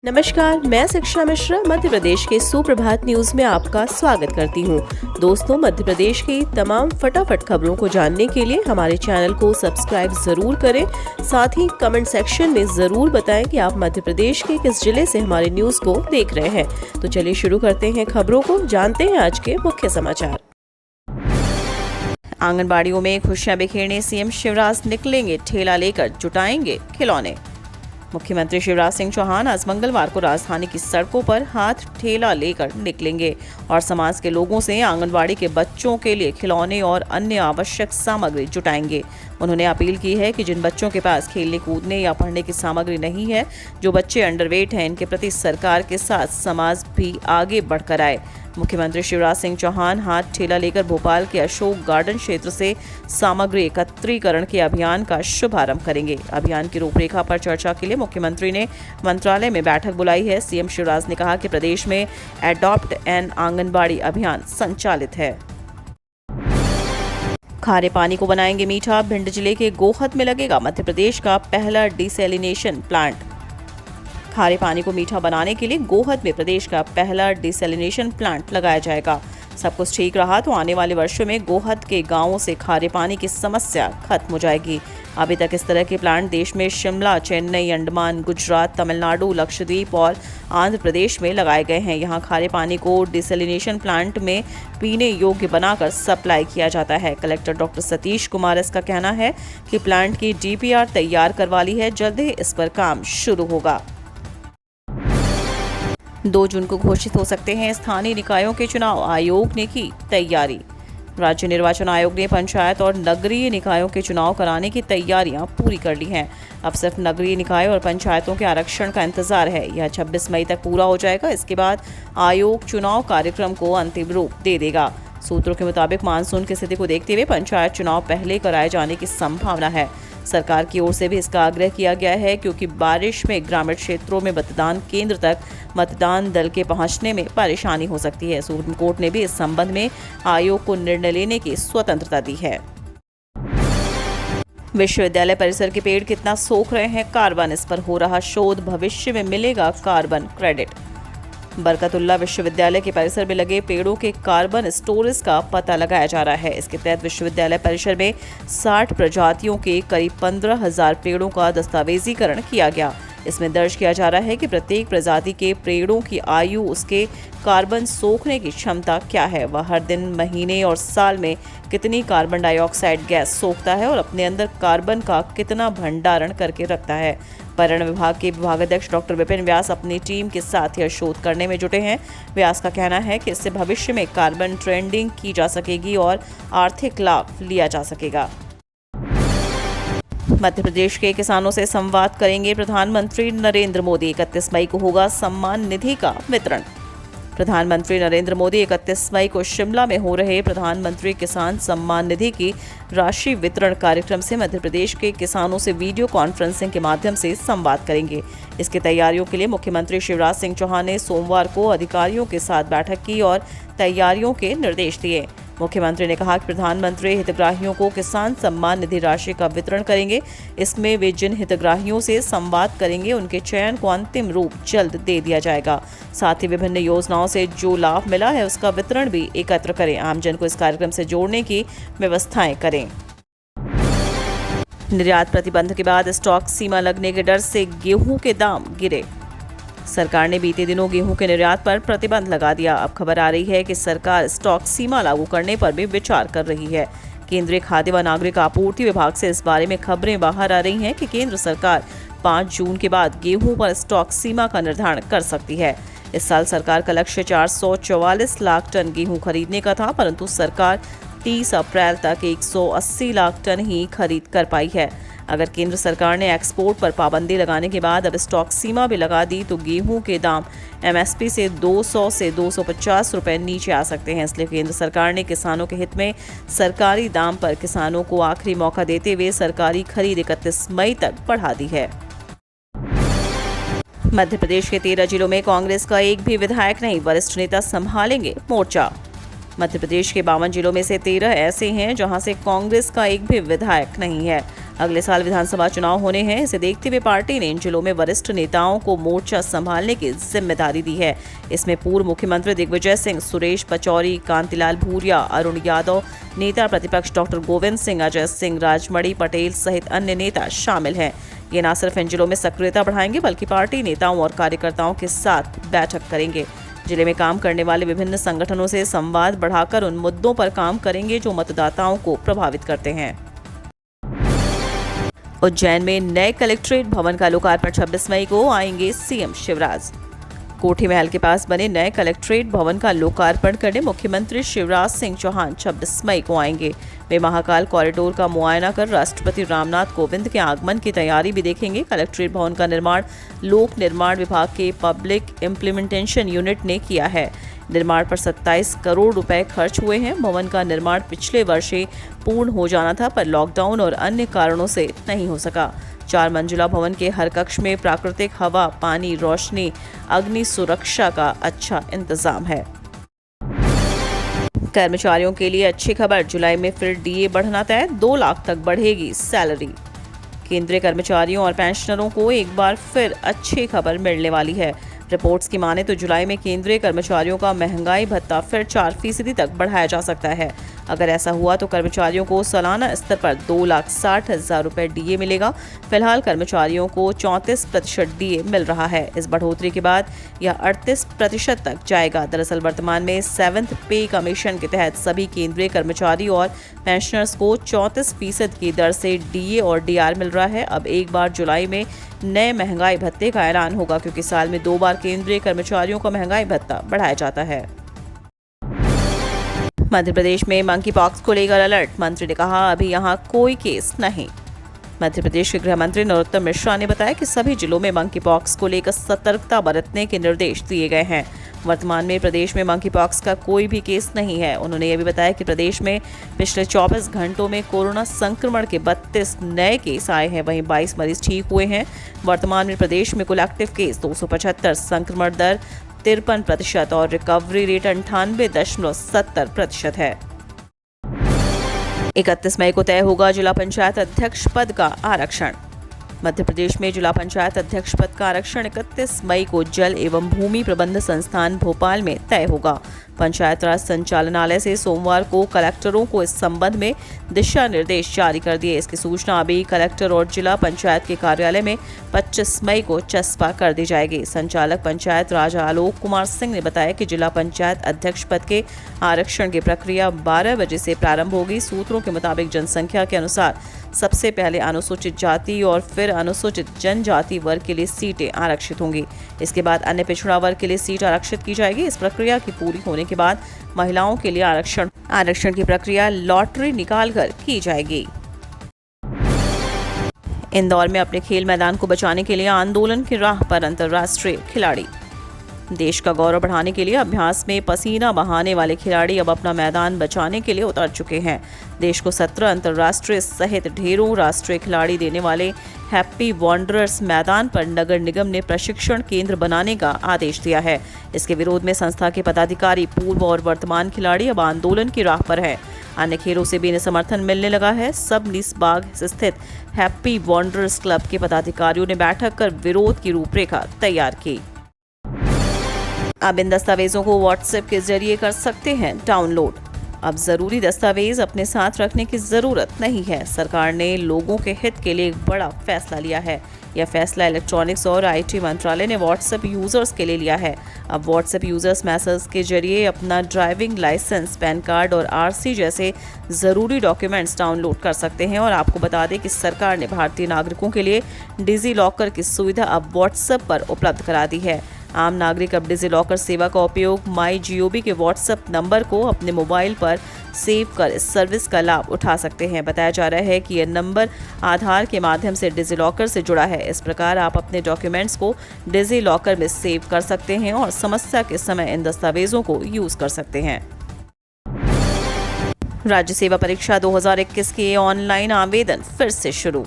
नमस्कार, मैं शिक्षा मिश्रा मध्य प्रदेश के सुप्रभात न्यूज में आपका स्वागत करती हूँ। दोस्तों, मध्य प्रदेश की तमाम फटाफट खबरों को जानने के लिए हमारे चैनल को सब्सक्राइब जरूर करें। साथ ही कमेंट सेक्शन में जरूर बताएं कि आप मध्य प्रदेश के किस जिले से हमारे न्यूज को देख रहे हैं। तो चलिए शुरू करते हैं खबरों को, जानते हैं आज के मुख्य समाचार। आंगनबाड़ियों में खुशियां बिखेरने सीएम शिवराज निकलेंगे, ठेला लेकर जुटाएंगे खिलौने। मुख्यमंत्री शिवराज सिंह चौहान आज मंगलवार को राजधानी की सड़कों पर हाथ ठेला लेकर निकलेंगे और समाज के लोगों से आंगनबाड़ी के बच्चों के लिए खिलौने और अन्य आवश्यक सामग्री जुटाएंगे। उन्होंने अपील की है कि जिन बच्चों के पास खेलने कूदने या पढ़ने की सामग्री नहीं है, जो बच्चे अंडरवेट हैं, इनके प्रति सरकार के साथ समाज भी आगे बढ़कर आए। मुख्यमंत्री शिवराज सिंह चौहान हाथ ठेला लेकर भोपाल के अशोक गार्डन क्षेत्र से सामग्री एकत्रीकरण के अभियान का शुभारंभ करेंगे। अभियान की रूपरेखा पर चर्चा के लिए मुख्यमंत्री ने मंत्रालय में बैठक बुलाई है। सीएम शिवराज ने कहा कि प्रदेश में एडॉप्ट एन आंगनबाड़ी अभियान संचालित है। खारे पानी को बनाएंगे मीठा, भिंड जिले के गोहद में लगेगा मध्य प्रदेश का पहला डिसैलिनेशन प्लांट। खारे पानी को मीठा बनाने के लिए गोहद में प्रदेश का पहला डिसैलिनेशन प्लांट लगाया जाएगा। सब कुछ ठीक रहा तो आने वाले वर्षों में गोहद के गांवों से खारे पानी की समस्या खत्म हो जाएगी। अभी तक इस तरह के प्लांट देश में शिमला, चेन्नई, अंडमान, गुजरात, तमिलनाडु, लक्षद्वीप और आंध्र प्रदेश में लगाए गए हैं। यहां खारे पानी को डिसैलिनेशन प्लांट में पीने योग्य बनाकर सप्लाई किया जाता है। कलेक्टर डॉक्टर सतीश कुमार का कहना है कि प्लांट की डीपीआर तैयार करवा ली है, जल्द ही इस पर काम शुरू होगा। 2 जून को घोषित हो सकते हैं स्थानीय निकायों के चुनाव, आयोग ने की तैयारी। राज्य निर्वाचन आयोग ने पंचायत और नगरीय निकायों के चुनाव कराने की तैयारियां पूरी कर ली हैं। अब सिर्फ नगरीय निकाय और पंचायतों के आरक्षण का इंतजार है। यह 26 मई तक पूरा हो जाएगा। इसके बाद आयोग चुनाव कार्यक्रम को अंतिम रूप दे देगा। सूत्रों के मुताबिक मानसून की स्थिति को देखते हुए पंचायत चुनाव पहले कराए जाने की संभावना है। सरकार की ओर से भी इसका आग्रह किया गया है, क्योंकि बारिश में ग्रामीण क्षेत्रों में मतदान केंद्र तक मतदान दल के पहुंचने में परेशानी हो सकती है। सुप्रीम कोर्ट ने भी इस संबंध में आयोग को निर्णय लेने की स्वतंत्रता दी है। विश्वविद्यालय परिसर के पेड़ कितना सोख रहे हैं कार्बन, इस पर हो रहा शोध, भविष्य में मिलेगा कार्बन क्रेडिट। बरकतुल्ला विश्वविद्यालय के परिसर में लगे पेड़ों के कार्बन स्टोरेज का पता लगाया जा रहा है। इसके तहत विश्वविद्यालय परिसर में 60 प्रजातियों के करीब 15,000 पेड़ों का दस्तावेजीकरण किया गया। इसमें दर्ज किया जा रहा है कि प्रत्येक प्रजाति के पेड़ों की आयु, उसके कार्बन सोखने की क्षमता क्या है, वह हर दिन, महीने और साल में कितनी कार्बन डाइऑक्साइड गैस सोखता है और अपने अंदर कार्बन का कितना भंडारण करके रखता है। पर्यावरण विभाग के विभागाध्यक्ष डॉक्टर विपिन व्यास अपनी टीम के साथ यह शोध करने में जुटे हैं। व्यास का कहना है कि इससे भविष्य में कार्बन ट्रेडिंग की जा सकेगी और आर्थिक लाभ लिया जा सकेगा। मध्य प्रदेश के किसानों से संवाद करेंगे प्रधानमंत्री नरेंद्र मोदी। 31 मई को होगा सम्मान निधि का वितरण। प्रधानमंत्री नरेंद्र मोदी 31 मई को शिमला में हो रहे प्रधानमंत्री किसान सम्मान निधि की राशि वितरण कार्यक्रम से मध्य प्रदेश के किसानों से वीडियो कॉन्फ्रेंसिंग के माध्यम से संवाद करेंगे। इसकी तैयारियों के लिए मुख्यमंत्री शिवराज सिंह चौहान ने सोमवार को अधिकारियों के साथ बैठक की और तैयारियों के निर्देश दिए। मुख्यमंत्री ने कहा कि प्रधानमंत्री हितग्राहियों को किसान सम्मान निधि राशि का वितरण करेंगे। इसमें वे जिन हितग्राहियों से संवाद करेंगे, उनके चयन को अंतिम रूप जल्द दे दिया जाएगा। साथ ही विभिन्न योजनाओं से जो लाभ मिला है, उसका वितरण भी एकत्र करें। आमजन को इस कार्यक्रम से जोड़ने की व्यवस्थाएं करें। निर्यात प्रतिबंध के बाद स्टॉक सीमा लगने के डर से गेहूं के दाम गिरे। सरकार ने बीते दिनों गेहूं के निर्यात पर प्रतिबंध लगा दिया। अब खबर आ रही है कि सरकार स्टॉक सीमा लागू करने पर भी विचार कर रही है। केंद्रीय खाद्य व नागरिक आपूर्ति विभाग से इस बारे में खबरें बाहर आ रही हैं कि केंद्र सरकार 5 जून के बाद गेहूं पर स्टॉक सीमा का निर्धारण कर सकती है। इस साल सरकार का लक्ष्य 444 लाख टन गेहूं खरीदने का था, परंतु सरकार 30 अप्रैल तक 180 लाख टन ही खरीद कर पाई है। अगर केंद्र सरकार ने एक्सपोर्ट पर पाबंदी लगाने के बाद अब स्टॉक सीमा भी लगा दी, तो गेहूं के दाम एमएसपी से 200 से 250 रुपए नीचे आ सकते हैं। इसलिए केंद्र सरकार ने किसानों के हित में सरकारी दाम पर किसानों को आखिरी मौका देते हुए सरकारी खरीद 31 मई तक बढ़ा दी है। मध्य प्रदेश के 13 जिलों में कांग्रेस का एक भी विधायक नहीं, वरिष्ठ नेता संभालेंगे मोर्चा। मध्य प्रदेश के 52 जिलों में से 13 ऐसे हैं जहां से कांग्रेस का एक भी विधायक नहीं है। अगले साल विधानसभा चुनाव होने हैं। इसे देखते हुए पार्टी ने इन जिलों में वरिष्ठ नेताओं को मोर्चा संभालने की जिम्मेदारी दी है। इसमें पूर्व मुख्यमंत्री दिग्विजय सिंह, सुरेश पचौरी, कांतिलाल भूरिया, अरुण यादव, नेता प्रतिपक्ष डॉक्टर गोविंद सिंह, अजय सिंह, राजमणि पटेल सहित अन्य नेता शामिल हैं। ये न सिर्फ इन जिलों में सक्रियता बढ़ाएंगे बल्कि पार्टी नेताओं और कार्यकर्ताओं के साथ बैठक करेंगे। जिले में काम करने वाले विभिन्न संगठनों से संवाद बढ़ाकर उन मुद्दों पर काम करेंगे जो मतदाताओं को प्रभावित करते हैं। उज्जैन में नए कलेक्ट्रेट भवन का लोकार्पण 26 मई को आएंगे सीएम शिवराज। कोठी महल के पास बने नए कलेक्ट्रेट भवन का लोकार्पण करने मुख्यमंत्री शिवराज सिंह चौहान 26 मई को आएंगे। वे महाकाल कॉरिडोर का मुआयना कर राष्ट्रपति रामनाथ कोविंद के आगमन की तैयारी भी देखेंगे। कलेक्ट्रेट भवन का निर्माण लोक निर्माण विभाग के पब्लिक इम्प्लीमेंटेशन यूनिट ने किया है। निर्माण पर 27 करोड़ रुपए खर्च हुए हैं। भवन का निर्माण पिछले वर्ष पूर्ण हो जाना था, पर लॉकडाउन और अन्य कारणों से नहीं हो सका। 4 मंजिला भवन के हर कक्ष में प्राकृतिक हवा, पानी, रोशनी, अग्नि सुरक्षा का अच्छा इंतजाम है। कर्मचारियों के लिए अच्छी खबर, जुलाई में फिर डीए बढ़ना तय, 2 लाख तक बढ़ेगी सैलरी। केंद्रीय कर्मचारियों और पेंशनरों को एक बार फिर अच्छी खबर मिलने वाली है। रिपोर्ट्स की माने तो जुलाई में केंद्रीय कर्मचारियों का महंगाई भत्ता फिर 4% तक बढ़ाया जा सकता है। अगर ऐसा हुआ तो कर्मचारियों को सालाना स्तर पर 2,60,000 रुपये डीए मिलेगा। फिलहाल कर्मचारियों को 34% डीए मिल रहा है। इस बढ़ोतरी के बाद यह 38% तक जाएगा। दरअसल वर्तमान में 7th पे कमीशन के तहत सभी केंद्रीय कर्मचारी और पेंशनर्स को 34% की दर से डीए और डीआर मिल रहा है। अब एक बार जुलाई में नए महंगाई भत्ते का ऐलान होगा, क्योंकि साल में 2 बार केंद्रीय कर्मचारियों का महंगाई भत्ता बढ़ाया जाता है। मध्य प्रदेश में मंकी पॉक्स को लेकर अलर्ट, मंत्री ने कहा अभी यहां कोई केस नहीं। मध्य प्रदेश के गृह मंत्री नरोत्तम मिश्रा ने बताया कि सभी जिलों में मंकी पॉक्स को लेकर सतर्कता बरतने के निर्देश दिए गए हैं। वर्तमान में प्रदेश में मंकी पॉक्स का कोई भी केस नहीं है। उन्होंने यह भी बताया कि प्रदेश में पिछले 24 घंटों में कोरोना संक्रमण के 32 नए केस आए हैं, वहीं 22 मरीज ठीक हुए हैं। वर्तमान में प्रदेश में कुल एक्टिव केस 275, संक्रमण दर 53% और रिकवरी रेट 98.70% है। 31 मई को तय होगा जिला पंचायत अध्यक्ष पद का आरक्षण। मध्य प्रदेश में जिला पंचायत अध्यक्ष पद का आरक्षण 31 मई को जल एवं भूमि प्रबंध संस्थान भोपाल में तय होगा। पंचायत राज संचालनालय से सोमवार को कलेक्टरों को इस संबंध में दिशा निर्देश जारी कर दिए। इसकी सूचना अभी कलेक्टर और जिला पंचायत के कार्यालय में 25 मई को चस्पा कर दी जाएगी। संचालक पंचायत राज आलोक कुमार सिंह ने बताया कि जिला पंचायत अध्यक्ष पद के आरक्षण की प्रक्रिया 12 बजे से प्रारंभ होगी। सूत्रों के मुताबिक जनसंख्या के अनुसार सबसे पहले अनुसूचित जाति और फिर अनुसूचित जनजाति वर्ग के लिए सीटें आरक्षित होंगी। इसके बाद अन्य पिछड़ा वर्ग के लिए सीट आरक्षित की जाएगी। इस प्रक्रिया की पूरी होने के बाद महिलाओं के लिए आरक्षण की प्रक्रिया लॉटरी निकालकर की जाएगी। इंदौर में अपने खेल मैदान को बचाने के लिए आंदोलन की राह पर अंतर्राष्ट्रीय खिलाड़ी। देश का गौरव बढ़ाने के लिए अभ्यास में पसीना बहाने वाले खिलाड़ी अब अपना मैदान बचाने के लिए उतर चुके हैं। देश को 17 अंतर्राष्ट्रीय सहित ढेरों राष्ट्रीय खिलाड़ी देने वाले हैप्पी वॉन्डरर्स मैदान पर नगर निगम ने प्रशिक्षण केंद्र बनाने का आदेश दिया है। इसके विरोध में संस्था के पदाधिकारी, पूर्व और वर्तमान खिलाड़ी अब आंदोलन की राह पर हैं। अन्य खेलों से भी इन्हें समर्थन मिलने लगा है। सबनीस बाग स्थित हैप्पी वॉन्डरर्स क्लब के पदाधिकारियों ने बैठक कर विरोध की रूपरेखा तैयार की। अब इन दस्तावेजों को व्हाट्सएप के जरिए कर सकते हैं डाउनलोड। अब जरूरी दस्तावेज अपने साथ रखने की जरूरत नहीं है। सरकार ने लोगों के हित के लिए एक बड़ा फैसला लिया है। यह फैसला इलेक्ट्रॉनिक्स और आईटी मंत्रालय ने व्हाट्सएप यूजर्स के लिए लिया है। अब व्हाट्सएप यूजर्स मैसेज के जरिए अपना ड्राइविंग लाइसेंस, पैन कार्ड और आरसी जैसे जरूरी डॉक्यूमेंट्स डाउनलोड कर सकते हैं। और आपको बता दें कि सरकार ने भारतीय नागरिकों के लिए डिजी लॉकर की सुविधा अब व्हाट्सएप पर उपलब्ध करा दी है। आम नागरिक अब डिजी लॉकर सेवा का उपयोग MyGov के व्हाट्सएप नंबर को अपने मोबाइल पर सेव कर इस सर्विस का लाभ उठा सकते हैं। बताया जा रहा है कि यह नंबर आधार के माध्यम से डिजी लॉकर से जुड़ा है। इस प्रकार आप अपने डॉक्यूमेंट्स को डिजी लॉकर में सेव कर सकते हैं और समस्या के समय इन दस्तावेजों को यूज कर सकते हैं। राज्य सेवा परीक्षा 2021 के ऑनलाइन आवेदन फिर से शुरू।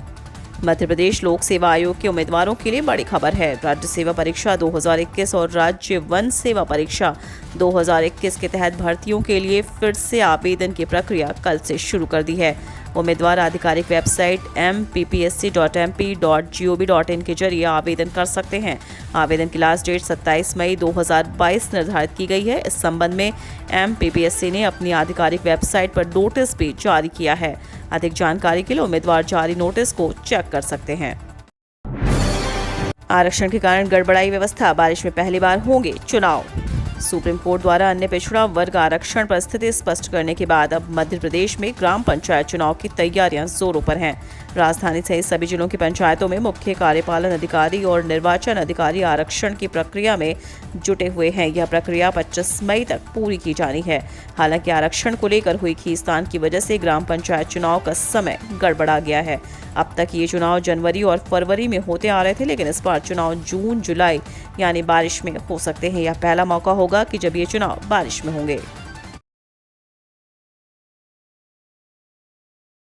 मध्य प्रदेश लोक सेवा आयोग के उम्मीदवारों के लिए बड़ी खबर है। राज्य सेवा परीक्षा 2021 और राज्य वन सेवा परीक्षा 2021 के तहत भर्तियों के लिए फिर से आवेदन की प्रक्रिया कल से शुरू कर दी है। उम्मीदवार आधिकारिक वेबसाइट mppsc.mp.gov.in के जरिए आवेदन कर सकते हैं। आवेदन की लास्ट डेट 27 मई 2022 निर्धारित की गई है। इस संबंध में MPPSC ने अपनी आधिकारिक वेबसाइट पर नोटिस भी जारी किया है। अधिक जानकारी के लिए उम्मीदवार जारी नोटिस को चेक कर सकते हैं। आरक्षण के कारण गड़बड़ाई व्यवस्था, बारिश में पहली बार होंगे चुनाव। सुप्रीम कोर्ट द्वारा अन्य पिछड़ा वर्ग आरक्षण पर स्थिति स्पष्ट करने के बाद अब मध्य प्रदेश में ग्राम पंचायत चुनाव की तैयारियां जोरों पर हैं। राजधानी सहित सभी जिलों की पंचायतों में मुख्य कार्यपालन अधिकारी और निर्वाचन अधिकारी आरक्षण की प्रक्रिया में जुटे हुए हैं। यह प्रक्रिया 25 मई तक पूरी की जानी है। हालांकि आरक्षण को लेकर हुई खींचतान की वजह से ग्राम पंचायत चुनाव का समय गड़बड़ा गया है। अब तक ये चुनाव जनवरी और फरवरी में होते आ रहे थे, लेकिन इस बार चुनाव जून जुलाई यानी बारिश में हो सकते हैं। यह पहला मौका होगा कि जब ये चुनाव बारिश में होंगे।